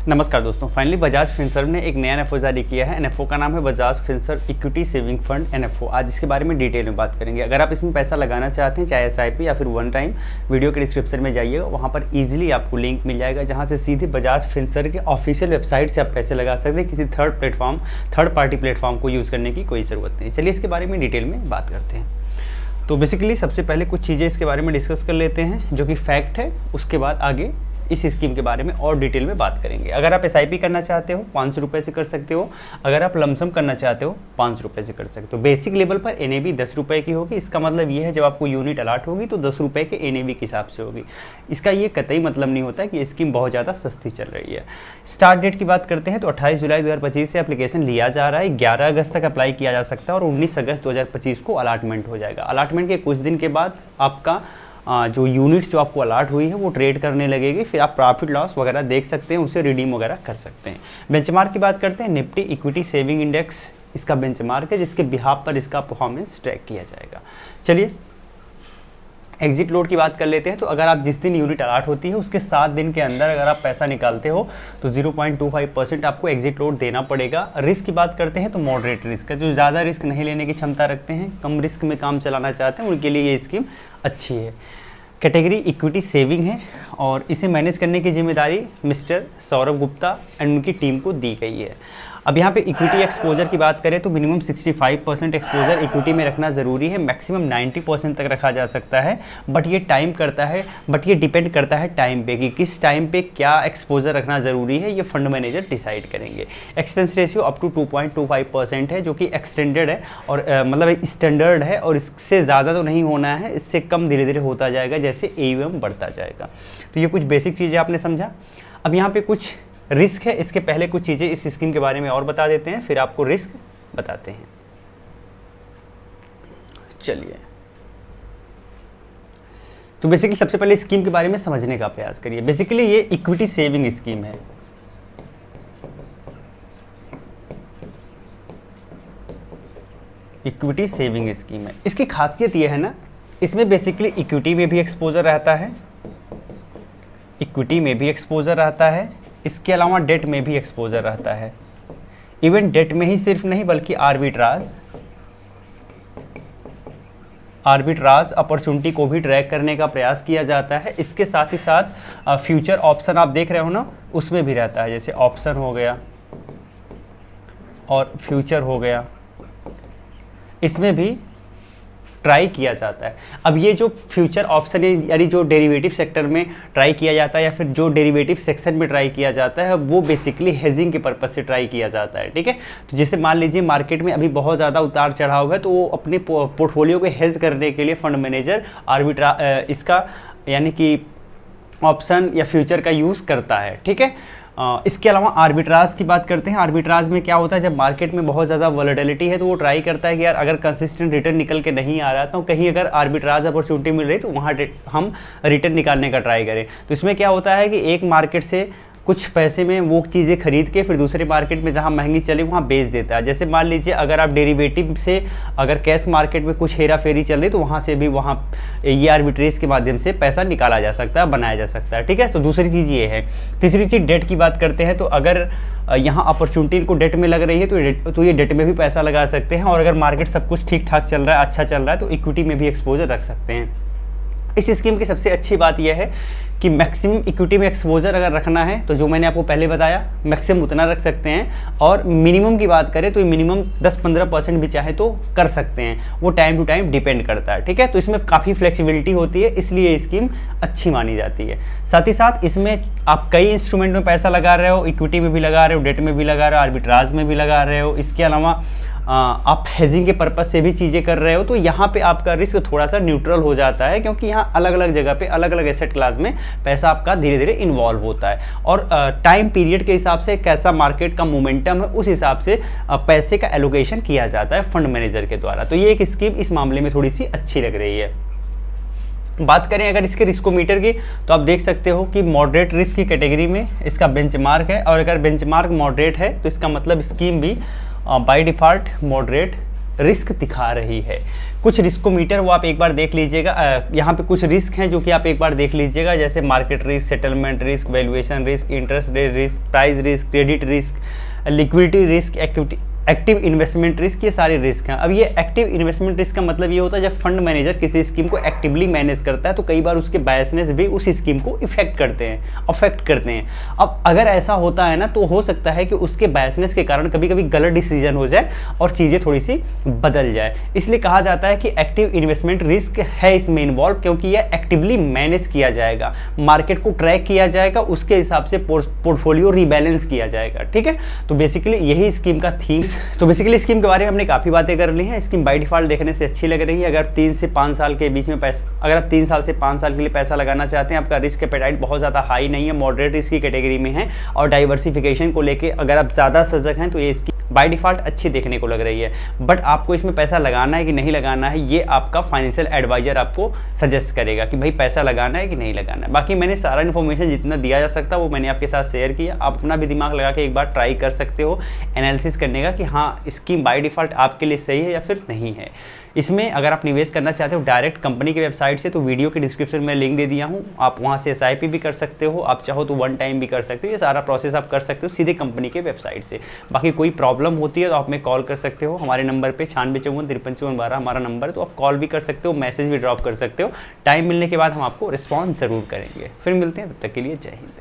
नमस्कार दोस्तों, finally Bajaj Finserv ने एक नया एनएफओ जारी किया है। एनएफओ का नाम है Bajaj Finserv equity saving fund NFO. आज इसके बारे में डिटेल में बात करेंगे। अगर आप इसमें पैसा लगाना चाहते हैं, चाहे एसआईपी या फिर वन टाइम, वीडियो के डिस्क्रिप्शन में जाइएगा, वहाँ पर ईजिली आपको लिंक मिल जाएगा जहाँ से सीधे बजाज फिनसर्व के ऑफिशियल वेबसाइट से आप पैसे लगा सकते हैं। किसी थर्ड पार्टी प्लेटफॉर्म को यूज़ करने की कोई ज़रूरत नहीं। चलिए इसके बारे में डिटेल में बात करते हैं। तो बेसिकली सबसे पहले कुछ चीज़ें इसके बारे में डिस्कस कर लेते हैं जो कि फैक्ट है, उसके बाद आगे इस स्कीम के बारे में और डिटेल में बात करेंगे। अगर आप एसआईपी करना चाहते हो 500 रुपये से कर सकते हो। अगर आप लमसम करना चाहते हो 500 रुपये से कर सकते हो। बेसिक लेवल पर एनएवी 10 रुपये की होगी। इसका मतलब ये है जब आपको यूनिट अलॉट होगी तो 10 रुपये के एनएवी के हिसाब से होगी। इसका ये कतई मतलब नहीं होता कि स्कीम बहुत ज़्यादा सस्ती चल रही है। स्टार्ट डेट की बात करते हैं तो 28 जुलाई 2025 से एप्लीकेशन लिया जा रहा है। 11 अगस्त तक अप्लाई किया जा सकता है और 19 अगस्त 2025 को अलाटमेंट हो जाएगा। अलाटमेंट के कुछ दिन के बाद आपका जो यूनिट जो आपको अलॉट हुई है वो ट्रेड करने लगेगी। फिर आप प्रॉफिट लॉस वगैरह देख सकते हैं, उसे रिडीम वगैरह कर सकते हैं। बेंचमार्क की बात करते हैं, निफ्टी इक्विटी सेविंग इंडेक्स इसका बेंचमार्क है जिसके बिहाफ पर इसका परफॉर्मेंस ट्रैक किया जाएगा। चलिए एग्जिट लोड की बात कर लेते हैं। तो अगर आप जिस दिन यूनिट अलॉट होती है उसके 7 दिन के अंदर अगर आप पैसा निकालते हो तो 0.25% आपको एग्जिट लोड देना पड़ेगा। रिस्क की बात करते हैं तो मॉडरेट रिस्क है। जो ज़्यादा रिस्क नहीं लेने की क्षमता रखते हैं, कम रिस्क में काम चलाना चाहते हैं, उनके लिए ये स्कीम अच्छी है। कैटेगरी इक्विटी सेविंग है और इसे मैनेज करने की जिम्मेदारी मिस्टर सौरभ गुप्ता एंड उनकी टीम को दी गई है। अब यहाँ पे इक्विटी एक्सपोजर की बात करें तो मिनिमम 65% एक्सपोजर इक्विटी में रखना ज़रूरी है। मैक्सिमम 90% तक रखा जा सकता है, बट ये डिपेंड करता है टाइम पे कि किस टाइम पे क्या एक्सपोजर रखना ज़रूरी है। ये फंड मैनेजर डिसाइड करेंगे। एक्सपेंस रेशियो अप टू 2.25% है जो कि एक्सटेंडेड है और मतलब स्टैंडर्ड है और इससे ज़्यादा तो नहीं होना है, इससे कम धीरे धीरे होता जाएगा जैसे AUM बढ़ता जाएगा। तो ये कुछ बेसिक चीज़ें आपने समझा। अब यहाँ पे कुछ रिस्क है, इसके पहले कुछ चीज़ें इस स्कीम के बारे में और बता देते हैं, फिर आपको रिस्क बताते हैं। चलिए तो बेसिकली सबसे पहले स्कीम के बारे में समझने का प्रयास करिए। बेसिकली ये इक्विटी सेविंग स्कीम है। इक्विटी सेविंग स्कीम है। इसकी खासियत ये है ना, इसमें बेसिकली इक्विटी में भी एक्सपोजर रहता है, इसके अलावा डेट में भी एक्सपोजर रहता है। इवन डेट में ही सिर्फ नहीं बल्कि आर्बिट्राज अपॉर्चुनिटी को भी ट्रैक करने का प्रयास किया जाता है। इसके साथ ही साथ फ्यूचर ऑप्शन आप देख रहे हो ना, उसमें भी रहता है। जैसे ऑप्शन हो गया और फ्यूचर हो गया, इसमें भी ट्राई किया जाता है। अब ये जो फ्यूचर ऑप्शन है यानी जो डेरिवेटिव सेक्टर में ट्राई किया जाता है या फिर जो डेरिवेटिव सेक्शन में ट्राई किया जाता है वो बेसिकली हेजिंग के पर्पस से ट्राई किया जाता है। ठीक है, तो जैसे मान लीजिए मार्केट में अभी बहुत ज़्यादा उतार चढ़ाव है तो वो अपने पोर्टफोलियो को हेज करने के लिए फंड मैनेजर इसका यानी कि ऑप्शन या फ्यूचर का यूज़ करता है। ठीक है, इसके अलावा आर्बिट्राज की बात करते हैं। आर्बिट्राज में क्या होता है, जब मार्केट में बहुत ज़्यादा वॉलेटिलिटी है तो वो ट्राई करता है कि यार अगर कंसिस्टेंट रिटर्न निकल के नहीं आ रहा तो कहीं अगर आर्बिट्राज अपॉर्चुनिटी मिल रही तो वहाँ हम रिटर्न निकालने का ट्राई करें। तो इसमें क्या होता है कि एक मार्केट से कुछ पैसे में वो चीज़ें खरीद के फिर दूसरे मार्केट में जहाँ महंगी चले वहाँ बेच देता है। जैसे मान लीजिए अगर आप डेरिवेटिव से अगर कैश मार्केट में कुछ हेरा फेरी चल रही तो वहाँ से भी वहाँ ये आर्बिट्रेज के माध्यम से पैसा निकाला जा सकता है, बनाया जा सकता है। ठीक है, तो दूसरी चीज़ ये है। तीसरी चीज़ डेट की बात करते हैं। तो अगर यहाँ अपॉर्चुनिटी को डेट में लग रही है तो ये डेट में भी पैसा लगा सकते हैं और अगर मार्केट सब कुछ ठीक ठाक चल रहा है, अच्छा चल रहा है तो इक्विटी में भी एक्सपोजर रख सकते हैं। इस स्कीम की सबसे अच्छी बात यह है कि मैक्सिमम इक्विटी में एक्सपोजर अगर रखना है तो जो मैंने आपको पहले बताया मैक्सिमम उतना रख सकते हैं, और मिनिमम की बात करें तो मिनिमम 10-15% भी चाहे तो कर सकते हैं, वो टाइम टू टाइम डिपेंड करता है। ठीक है, तो इसमें काफ़ी फ्लेक्सिबिलिटी होती है, इसलिए ये स्कीम अच्छी मानी जाती है। साथ ही साथ इसमें आप कई इंस्ट्रूमेंट में पैसा लगा रहे हो, इक्विटी में भी लगा रहे हो, डेट में भी लगा रहे हो, आर्बिट्राज में भी लगा रहे हो, इसके अलावा आप हेजिंग के पर्पज से भी चीज़ें कर रहे हो, तो यहाँ पे आपका रिस्क थोड़ा सा न्यूट्रल हो जाता है क्योंकि यहाँ अलग अलग जगह पे अलग अलग एसेट क्लास में पैसा आपका धीरे धीरे इन्वॉल्व होता है और टाइम पीरियड के हिसाब से कैसा मार्केट का मोमेंटम है उस हिसाब से पैसे का एलोकेशन किया जाता है फंड मैनेजर के द्वारा। तो ये एक स्कीम इस मामले में थोड़ी सी अच्छी लग रही है। बात करें अगर इसके रिस्कोमीटर की तो आप देख सकते हो कि मॉडरेट रिस्क की कैटेगरी में इसका बेंचमार्क है और अगर बेंचमार्क मॉडरेट है तो इसका मतलब स्कीम भी बाय डिफ़ॉल्ट मॉडरेट रिस्क दिखा रही है। कुछ रिस्कोमीटर वो आप एक बार देख लीजिएगा, यहाँ पे कुछ रिस्क हैं जो कि आप एक बार देख लीजिएगा, जैसे market risk, settlement risk, valuation risk, interest rate risk, price risk, credit risk, liquidity risk, active investment risk, ये सारे रिस्क हैं। अब ये एक्टिव इन्वेस्टमेंट रिस्क का मतलब ये होता है जब फंड मैनेजर किसी स्कीम को एक्टिवली मैनेज करता है तो कई बार उसके बायसनेस भी उस स्कीम को अफेक्ट करते हैं। अब अगर ऐसा होता है ना तो हो सकता है कि उसके बायसनेस के कारण कभी कभी गलत डिसीजन हो जाए और चीज़ें थोड़ी सी बदल जाए। इसलिए कहा जाता है कि एक्टिव इन्वेस्टमेंट रिस्क है इसमें इन्वॉल्व, क्योंकि यह एक्टिवली मैनेज किया जाएगा, मार्केट को ट्रैक किया जाएगा, उसके हिसाब से पोर्टफोलियो रीबैलेंस किया जाएगा। ठीक है, तो बेसिकली यही स्कीम का थीम। तो बेसिकली स्कीम के बारे में हमने काफ़ी बातें कर ली हैं। स्कीम बाय डिफ़ॉल्ट देखने से अच्छी लग रही है। अगर 3 से 5 साल के बीच में पैसा, अगर आप 3 साल से 5 साल के लिए पैसा लगाना चाहते हैं, आपका रिस्क एपेटाइट बहुत ज़्यादा हाई नहीं है, मॉडरेट रिस्क की कैटेगरी में है, और डाइवर्सिफिकेशन को लेके अगर आप ज़्यादा सजग हैं तो ये स्कीम बाय डिफ़ॉल्ट अच्छी देखने को लग रही है। बट आपको इसमें पैसा लगाना है कि नहीं लगाना है, ये आपका फाइनेंशियल एडवाइजर आपको सजेस्ट करेगा कि भाई पैसा लगाना है कि नहीं लगाना है। बाकी मैंने सारा इन्फॉर्मेशन जितना दिया जा सकता वो मैंने आपके साथ शेयर किया। आप अपना भी दिमाग लगा के एक बार ट्राई कर सकते हो एनालिसिस करने का कि हाँ स्कीम बाय डिफ़ॉल्ट आपके लिए सही है या फिर नहीं है। इसमें अगर आप निवेश करना चाहते हो डायरेक्ट कंपनी की वेबसाइट से, तो वीडियो के डिस्क्रिप्शन में लिंक दे दिया हूँ, आप वहाँ से SIP भी कर सकते हो, आप चाहो तो 1 टाइम भी कर सकते हो। ये सारा प्रोसेस आप कर सकते हो सीधे कंपनी के वेबसाइट से। बाकी कोई प्रॉब्लम होती है तो आप हमें कॉल कर सकते हो हमारे नंबर पे 9654535412 हमारा नंबर है, तो आप कॉल भी कर सकते हो, मैसेज भी ड्रॉप कर सकते हो। टाइम मिलने के बाद हम आपको रिस्पॉन्स ज़रूर करेंगे। फिर मिलते हैं, तब तक के लिए जय हिंद।